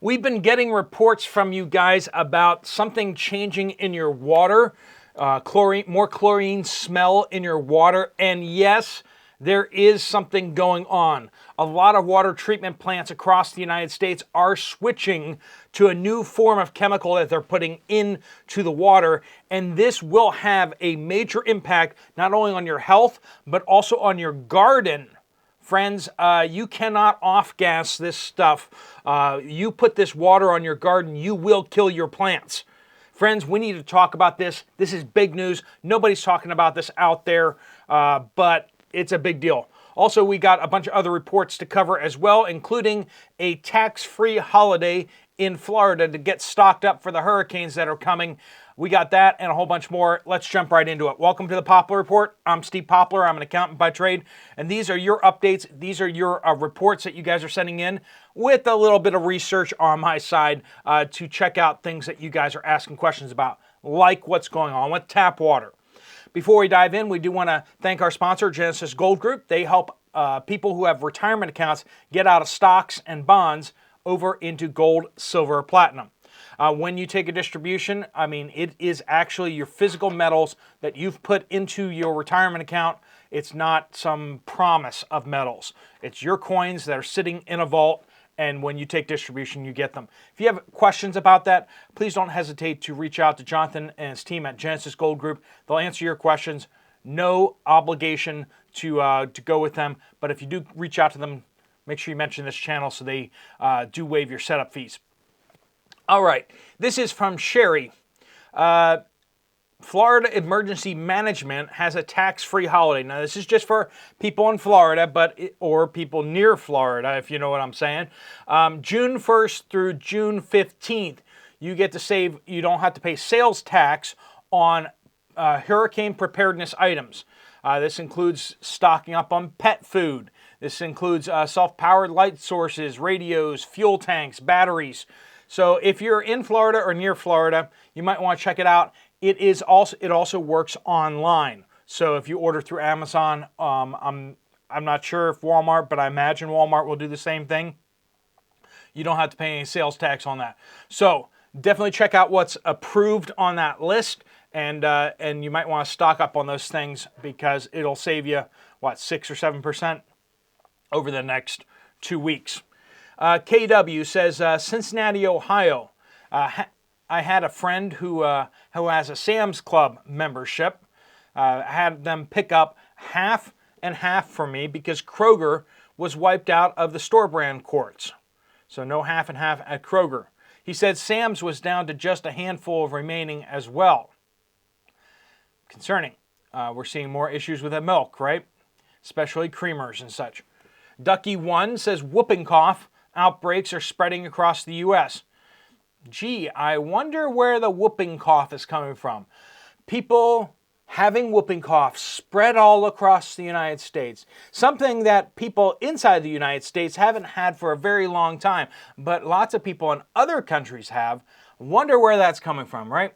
We've been getting reports from you guys about something changing in your water, more chlorine smell in your water, and yes, there is something going on. A lot of water treatment plants across the United States are switching to a new form of chemical that they're putting into the water, and this will have a major impact not only on your health, but also on your garden. Friends, you cannot off-gas this stuff. You put this water on your garden, you will kill your plants. Friends, we need to talk about this. This is big news. Nobody's talking about this out there, but it's a big deal. Also, we got a bunch of other reports to cover as well, including a tax-free holiday in Florida to get stocked up for the hurricanes that are coming. We got that and a whole bunch more. Let's jump right into it. Welcome to the Poplar Report. I'm Steve Poplar. I'm an accountant by trade, and these are your updates. These are your reports that you guys are sending in with a little bit of research on my side to check out things that you guys are asking questions about, like what's going on with tap water. Before we dive in, we do want to thank our sponsor, Genesis Gold Group. They help people who have retirement accounts get out of stocks and bonds over into gold, silver, platinum. When you take a distribution, I mean, it is actually your physical metals that you've put into your retirement account. It's not some promise of metals. It's your coins that are sitting in a vault, and when you take distribution, you get them. If you have questions about that, please don't hesitate to reach out to Jonathan and his team at Genesis Gold Group. They'll answer your questions. No obligation to go with them, but if you do reach out to them, make sure you mention this channel so they do waive your setup fees. All right, this is from Sherry. Florida Emergency Management has a tax-free holiday. Now, this is just for people in Florida, or people near Florida, if you know what I'm saying. June 1st through June 15th, you get to save. You don't have to pay sales tax on hurricane preparedness items. This includes stocking up on pet food. This includes self-powered light sources, radios, fuel tanks, batteries. So if you're in Florida or near Florida, you might want to check it out. It also works online. So if you order through Amazon, I'm not sure if Walmart, but I imagine Walmart will do the same thing. You don't have to pay any sales tax on that. So definitely check out what's approved on that list, and you might want to stock up on those things because it'll save you, 6 or 7% over the next 2 weeks. KW says, Cincinnati, Ohio. I had a friend who has a Sam's Club membership. Had them pick up half and half for me because Kroger was wiped out of the store brand quarts. So no half and half at Kroger. He said Sam's was down to just a handful of remaining as well. Concerning. We're seeing more issues with the milk, right? Especially creamers and such. Ducky1 says whooping cough outbreaks are spreading across the U.S. Gee, I wonder where the whooping cough is coming from. People having whooping cough spread all across the United States. Something that people inside the United States haven't had for a very long time, but lots of people in other countries have. Wonder where that's coming from, right?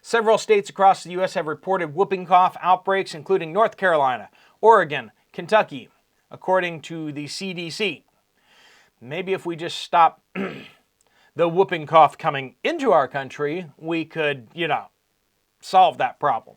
Several states across the U.S. have reported whooping cough outbreaks, including North Carolina, Oregon, Kentucky, according to the CDC. Maybe if we just stop the whooping cough coming into our country, we could, solve that problem.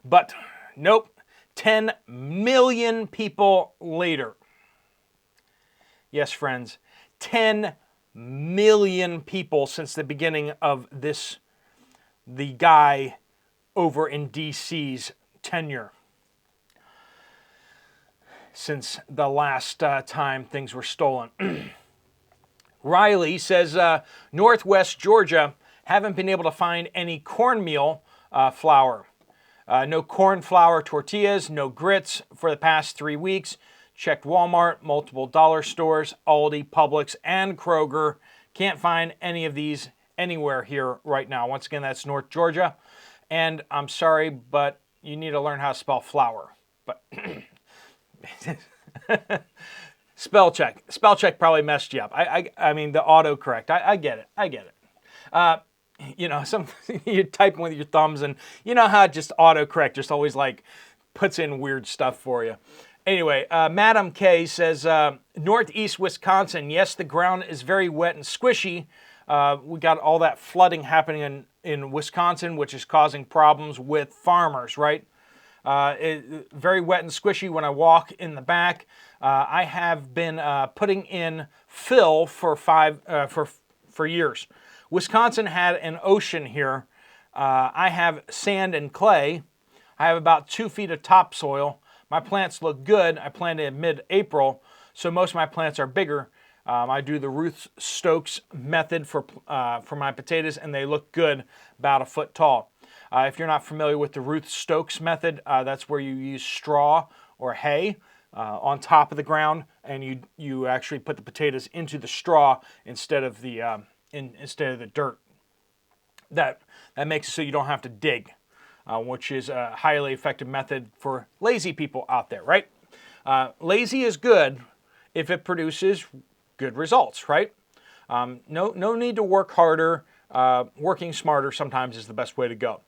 But nope, 10 million people later. Yes, friends, 10 million people since the beginning of the guy over in DC's tenure. Since the last time things were stolen. Riley says, Northwest Georgia haven't been able to find any cornmeal flour. No corn flour tortillas, no grits for the past 3 weeks. Checked Walmart, multiple dollar stores, Aldi, Publix, and Kroger. Can't find any of these anywhere here right now. Once again, that's North Georgia. And I'm sorry, but you need to learn how to spell flour. But... Spell check probably messed you up. I mean the autocorrect. I get it. Some you type with your thumbs, and you know how just autocorrect just always puts in weird stuff for you. Anyway, Madam K says, Northeast Wisconsin, yes, the ground is very wet and squishy. We got all that flooding happening in Wisconsin, which is causing problems with farmers, right? Very wet and squishy when I walk in the back. I have been putting in fill for years. Wisconsin had an ocean here. I have sand and clay. I have about 2 feet of topsoil. My plants look good. I planted in mid-April, so most of my plants are bigger. I do the Ruth Stokes method for my potatoes, and they look good, about 1 foot tall. If you're not familiar with the Ruth Stokes method, that's where you use straw or hay on top of the ground, and you actually put the potatoes into the straw instead of the dirt. That makes it so you don't have to dig, which is a highly effective method for lazy people out there, right? Lazy is good if it produces good results, right? No need to work harder. Working smarter sometimes is the best way to go.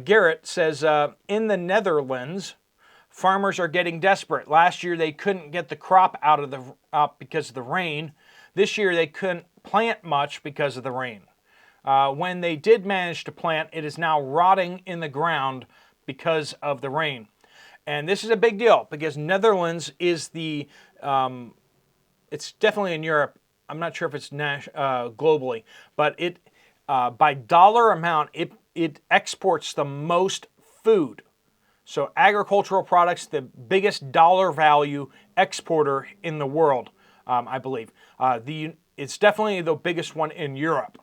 Garrett says, in the Netherlands, farmers are getting desperate. Last year they couldn't get the crop out because of the rain. This year they couldn't plant much because of the rain. When they did manage to plant, it is now rotting in the ground because of the rain. And this is a big deal because Netherlands is it's definitely in Europe. I'm not sure if it's globally, but it by dollar amount, it exports the most food. So agricultural products, the biggest dollar value exporter in the world, I believe. It's definitely the biggest one in Europe.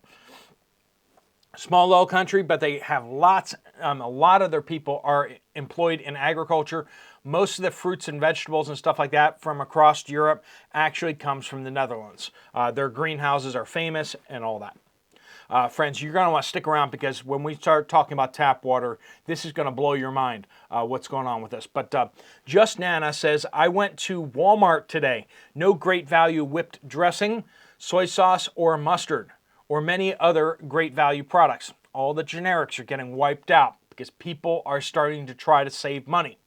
Small little country, but they have a lot of their people are employed in agriculture. Most of the fruits and vegetables and stuff like that from across Europe actually comes from the Netherlands. Their greenhouses are famous and all that. Friends, you're going to want to stick around because when we start talking about tap water, this is going to blow your mind what's going on with this. But Just Nana says, I went to Walmart today. No great value whipped dressing, soy sauce, or mustard, or many other great value products. All the generics are getting wiped out because people are starting to try to save money.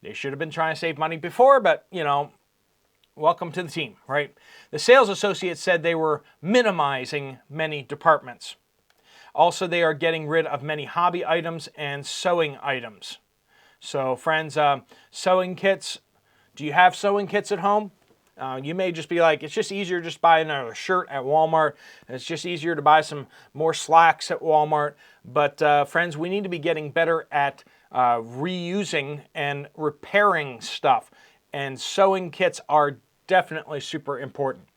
They should have been trying to save money before, but, welcome to the team, right? The sales associate said they were minimizing many departments. Also, they are getting rid of many hobby items and sewing items. So, friends, sewing kits. Do you have sewing kits at home? You may just be like, it's just easier to just buy another shirt at Walmart. It's just easier to buy some more slacks at Walmart. But friends, we need to be getting better at reusing and repairing stuff. And sewing kits are definitely super important.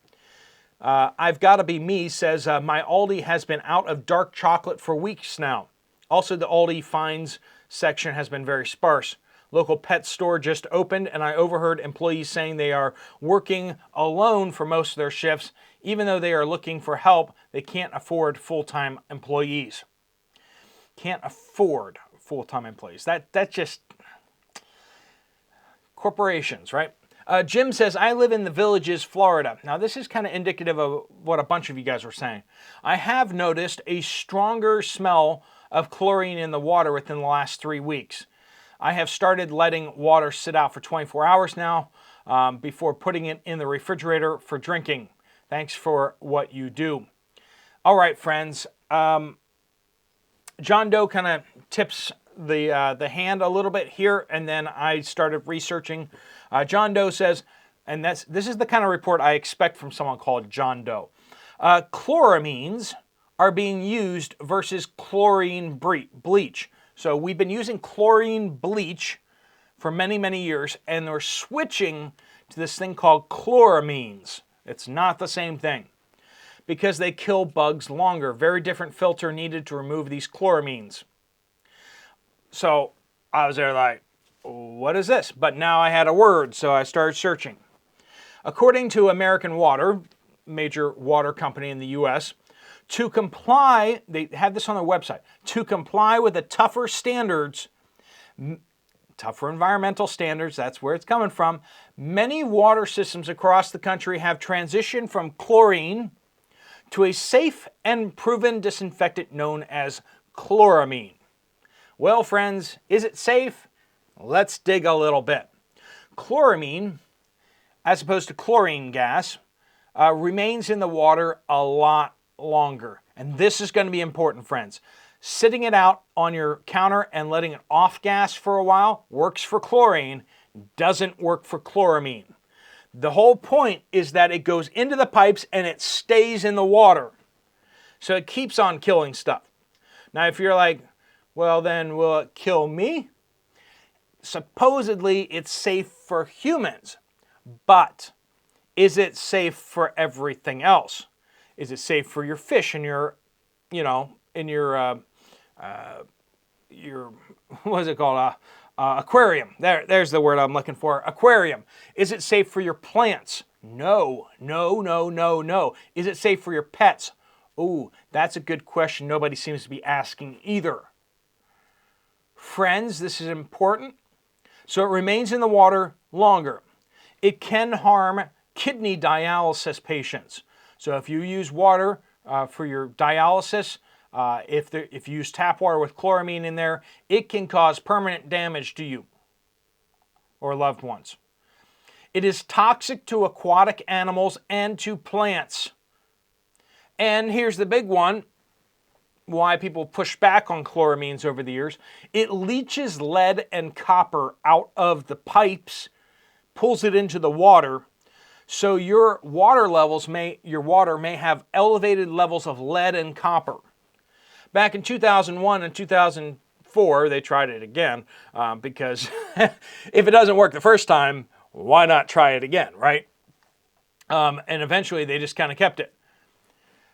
I've Got to Be Me says, my Aldi has been out of dark chocolate for weeks now. Also, the Aldi finds section has been very sparse. Local pet store just opened, and I overheard employees saying they are working alone for most of their shifts. Even though they are looking for help, they can't afford full-time employees. Can't afford full-time employees. That's just corporations, right? Jim says, I live in the Villages, Florida. Now, this is kind of indicative of what a bunch of you guys were saying. I have noticed a stronger smell of chlorine in the water within the last 3 weeks. I have started letting water sit out for 24 hours now before putting it in the refrigerator for drinking. Thanks for what you do. All right, friends. John Doe kind of tips the hand a little bit here, and then I started researching. John Doe says, and this is the kind of report I expect from someone called John Doe. Chloramines are being used versus chlorine bleach. So we've been using chlorine bleach for many, many years, and we're switching to this thing called chloramines. It's not the same thing because they kill bugs longer. Very different filter needed to remove these chloramines. So I was there like, what is this? But now I had a word, so I started searching. According to American Water, major water company in the U.S., to comply, they had this on their website, to comply with the tougher standards, tougher environmental standards, that's where it's coming from, many water systems across the country have transitioned from chlorine to a safe and proven disinfectant known as chloramine. Well, friends, is it safe? Let's dig a little bit. Chloramine, as opposed to chlorine gas, remains in the water a lot longer. And this is going to be important, friends. Sitting it out on your counter and letting it off gas for a while works for chlorine, doesn't work for chloramine. The whole point is that it goes into the pipes and it stays in the water. So it keeps on killing stuff. Now, if you're like, well, then will it kill me? Supposedly, it's safe for humans. But is it safe for everything else? Is it safe for your fish and your what is it called? Aquarium. There's the word I'm looking for. Aquarium. Is it safe for your plants? No. Is it safe for your pets? Ooh, that's a good question. Nobody seems to be asking either. Friends, this is important. So it remains in the water longer. It can harm kidney dialysis patients. So if you use water for your dialysis, if you use tap water with chloramine in there, it can cause permanent damage to you or loved ones. It is toxic to aquatic animals and to plants. And here's the big one, why people push back on chloramines over the years. It leaches lead and copper out of the pipes, pulls it into the water, so your water may have elevated levels of lead and copper. Back in 2001 and 2004, they tried it again because if it doesn't work the first time, why not try it again, right? And eventually they just kind of kept it.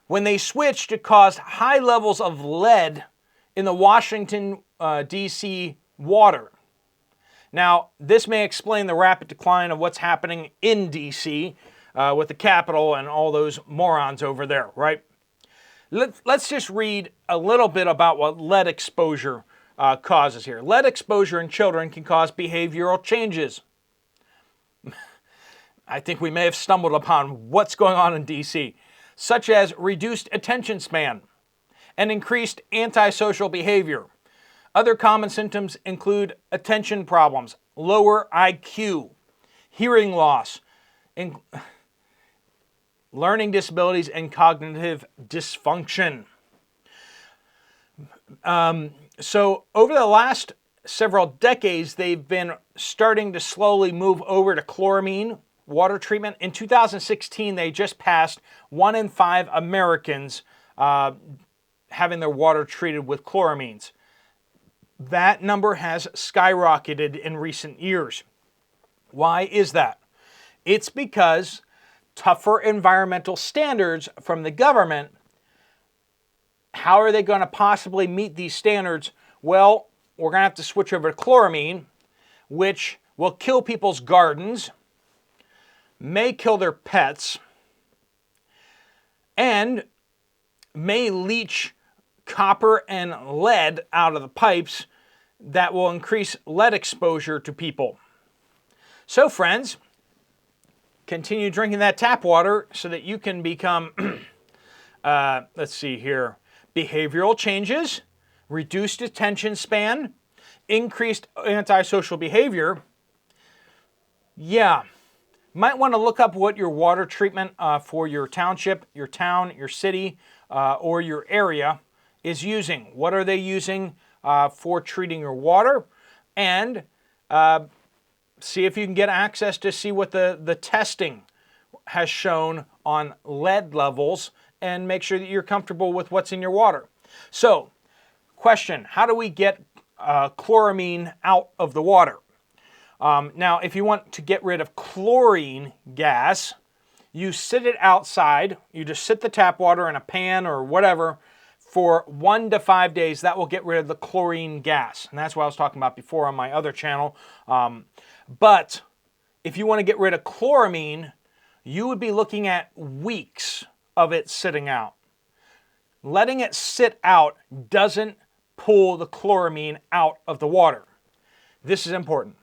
When they switched, it caused high levels of lead in the Washington, D.C. water. Now, this may explain the rapid decline of what's happening in D.C. With the Capitol and all those morons over there, right? Let's just read a little bit about what lead exposure causes here. Lead exposure in children can cause behavioral changes. I think we may have stumbled upon what's going on in D.C., such as reduced attention span and increased antisocial behavior. Other common symptoms include attention problems, lower IQ, hearing loss, learning disabilities, and cognitive dysfunction. So over the last several decades, they've been starting to slowly move over to chloramine water treatment. In 2016, they just passed 1 in 5 Americans having their water treated with chloramines. That number has skyrocketed in recent years. Why is that? It's because tougher environmental standards from the government. How are they going to possibly meet these standards? Well, we're going to have to switch over to chloramine, which will kill people's gardens, may kill their pets, and may leach copper and lead out of the pipes that will increase lead exposure to people. So, friends, continue drinking that tap water so that you can become, let's see here, behavioral changes, reduced attention span, increased antisocial behavior. Yeah, might want to look up what your water treatment for your township, your town, your city, or your area is using. What are they using for treating your water? And see if you can get access to see what the testing has shown on lead levels and make sure that you're comfortable with what's in your water. So, question, how do we get chloramine out of the water? Now, if you want to get rid of chlorine gas, you sit it outside. You just sit the tap water in a pan or whatever for 1 to 5 days. That will get rid of the chlorine gas. And that's what I was talking about before on my other channel. But if you want to get rid of chloramine, you would be looking at weeks of it sitting out. Letting it sit out doesn't pull the chloramine out of the water. This is important.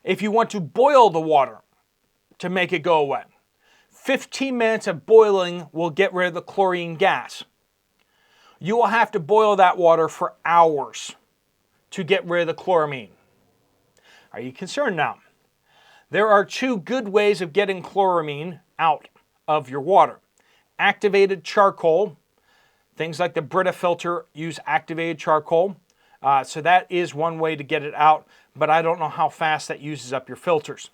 If you want to boil the water to make it go away, 15 minutes of boiling will get rid of the chlorine gas. You will have to boil that water for hours to get rid of the chloramine. Are you concerned now? There are two good ways of getting chloramine out of your water. Activated charcoal. Things like the Brita filter use activated charcoal. So that is one way to get it out, but I don't know how fast that uses up your filters.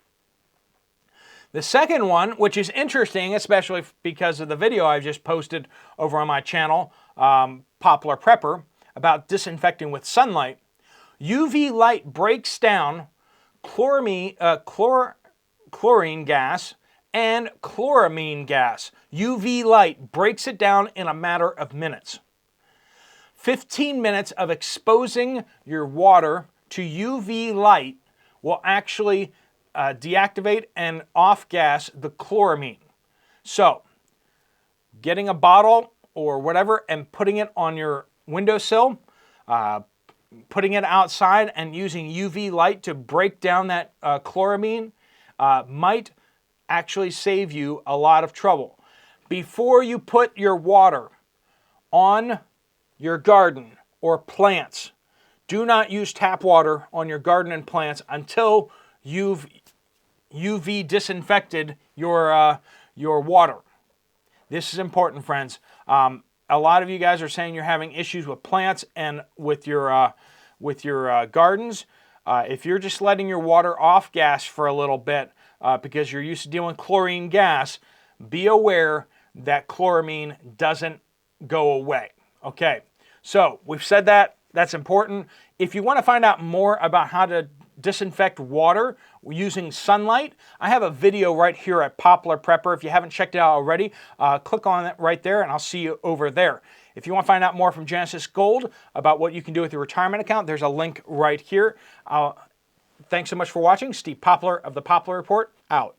The second one, which is interesting, especially because of the video I just posted over on my channel, Poplar Prepper, about disinfecting with sunlight. UV light breaks down chlorine gas and chloramine gas. UV light breaks it down in a matter of minutes. 15 minutes of exposing your water to UV light will actually deactivate and off-gas the chloramine. So, getting a bottle or whatever and putting it on your windowsill, putting it outside and using UV light to break down that chloramine might actually save you a lot of trouble. Before you put your water on your garden or plants, do not use tap water on your garden and plants until you've UV disinfected your water. This is important, friends. A lot of you guys are saying you're having issues with plants and with your gardens. If you're just letting your water off gas for a little bit because you're used to dealing with chlorine gas, be aware that chloramine doesn't go away. Okay, so we've said that. That's important. If you want to find out more about how to disinfect water using sunlight, I have a video right here at Poplar Prepper. If you haven't checked it out already, click on it right there and I'll see you over there. If you want to find out more from Genesis Gold about what you can do with your retirement account, there's a link right here. Thanks so much for watching. Steve Poplar of the Poplar Report, out.